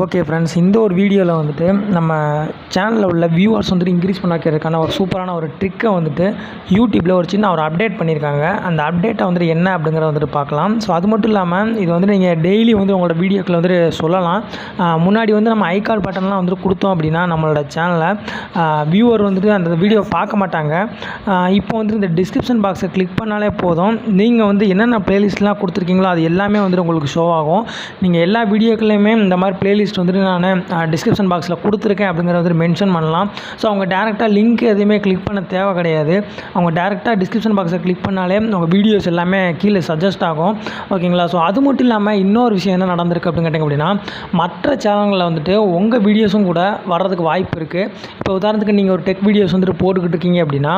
Okay friends, இந்த ஒரு வீடியோவில் வந்துட்டு நம்ம சேனலில் உள்ள வியூவர்ஸ் வந்துட்டு இன்க்ரீஸ் பண்ண வைக்கிறதுக்கான ஒரு சூப்பரான ஒரு ட்ரிக்கை வந்துட்டு யூடியூப்பில் ஒரு சின்ன ஒரு அப்டேட் பண்ணியிருக்காங்க. அந்த அப்டேட்டை வந்துட்டு என்ன அப்படிங்கிறத வந்துட்டு பார்க்கலாம். ஸோ அது மட்டும் இல்லாமல் இது வந்துட்டு நீங்கள் டெய்லி வந்து உங்களோட வீடியோக்களை வந்துட்டு சொல்லலாம். முன்னாடி வந்து நம்ம ஐகார்ட் பட்டன்லாம் வந்துட்டு கொடுத்தோம் அப்படின்னா நம்மளோட சேனலில் வியூவர் வந்துட்டு அந்த வீடியோ பார்க்க மாட்டாங்க. இப்போ வந்துட்டு இந்த டிஸ்கிரிப்ஷன் பாக்ஸை கிளிக் பண்ணாலே போதும், நீங்கள் வந்து என்னென்ன ப்ளேலிஸ்ட்லாம் கொடுத்துருக்கீங்களோ அது எல்லாமே வந்துட்டு உங்களுக்கு ஷோ ஆகும். நீங்கள் எல்லா வீடியோக்களையுமே இந்த மாதிரி ப்ளேலிஸ்ட் வந்துட்டு நான் டிஸ்கிரிப்ஷன் பாக்ஸில் கொடுத்துருக்கேன் அப்படிங்கிறத வந்து மென்ஷன் பண்ணலாம். ஸோ அவங்க டேரெக்டாக லிங்க் எதுவுமே கிளிக் பண்ண தேவை கிடையாது. அவங்க டேரெக்டாக டிஸ்கிரிப்ஷன் பாக்ஸை கிளிக் பண்ணாலே உங்கள் வீடியோஸ் எல்லாமே கீழே சஜஸ்ட் ஆகும். ஓகேங்களா? ஸோ அது மட்டும் இல்லாமல் இன்னொரு விஷயம் என்ன நடந்திருக்கு அப்படின்னு கேட்டிங்க அப்படின்னா, மற்ற சேனல்களில் வந்துட்டு உங்கள் வீடியோஸும் கூட வர்றதுக்கு வாய்ப்பு இருக்குது. இப்போ உதாரணத்துக்கு நீங்கள் ஒரு டெக் வீடியோஸ் வந்துட்டு போட்டுக்கிட்டு இருக்கீங்க அப்படின்னா,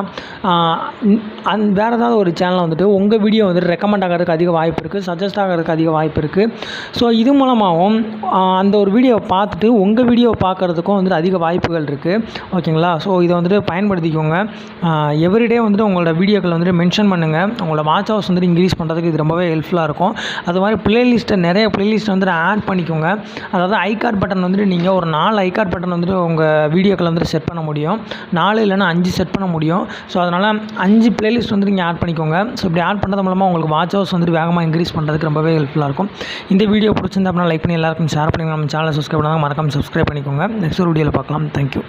வேறு ஏதாவது ஒரு சேனலில் வந்துட்டு உங்கள் வீடியோ வந்துட்டு ரெக்கமெண்ட் ஆகிறதுக்கு அதிக வாய்ப்பு இருக்குது, சஜஸ்ட் ஆகிறதுக்கு அதிக வாய்ப்பு இருக்குது. ஸோ இது மூலமாகவும் அந்த ஒரு வீடியோவை பார்த்துட்டு உங்கள் வீடியோவை பார்க்குறதுக்கும் வந்துட்டு அதிக வாய்ப்புகள் இருக்குது. ஓகேங்களா? ஸோ இதை வந்துட்டு பயன்படுத்திக்கோங்க. எவ்ரிடே வந்துட்டு உங்களோட வீடியோக்கள் வந்துட்டு மென்ஷன் பண்ணுங்கள். உங்களோட வாட்ச் ஹவர்ஸ் வந்துட்டு இன்க்ரீஸ் பண்ணுறதுக்கு இது ரொம்பவே ஹெல்ப்ஃபுல்லாக இருக்கும். அது மாதிரி நிறைய ப்ளேலிஸ்ட்டை வந்துட்டு ஆட் பண்ணிக்கோங்க. அதாவது ஐகார்ட் பட்டன் வந்துட்டு நீங்கள் ஒரு 4 ஐகார்ட் பட்டன் வந்துட்டு உங்கள் வீடியோக்களை வந்துட்டு செட் பண்ண முடியும். 4 இல்லைனா 5 செட் பண்ண முடியும். ஸோ அதனால் 5 ப்ளேலிஸ்ட் வந்துட்டு நீங்கள் ஆட் பண்ணிக்கோங்க. ஸோ இப்படி ஆட் பண்ணுறது மூலமாக உங்களுக்கு வாட்ச் ஹவர்ஸ் வந்துட்டு வேகமாக இன்க்ரீஸ் பண்ணுறதுக்கு ரொம்பவே ஹெல்ப்ஃபுல்லாக இருக்கும். இந்த வீடியோ பிடிச்சிருந்தா அப்படின்னா லைக் பண்ணி எல்லாருக்கும் ஷேர் பண்ணி நம்ம சேனலை சப்ஸ்கிரைப் பண்ணால் மறக்காம சப்ஸ்கிரைப் பண்ணிக்கோங்க. நெக்ஸ்ட் ஒரு வீடியோவில் பார்க்கலாம். தேங்க்யூ.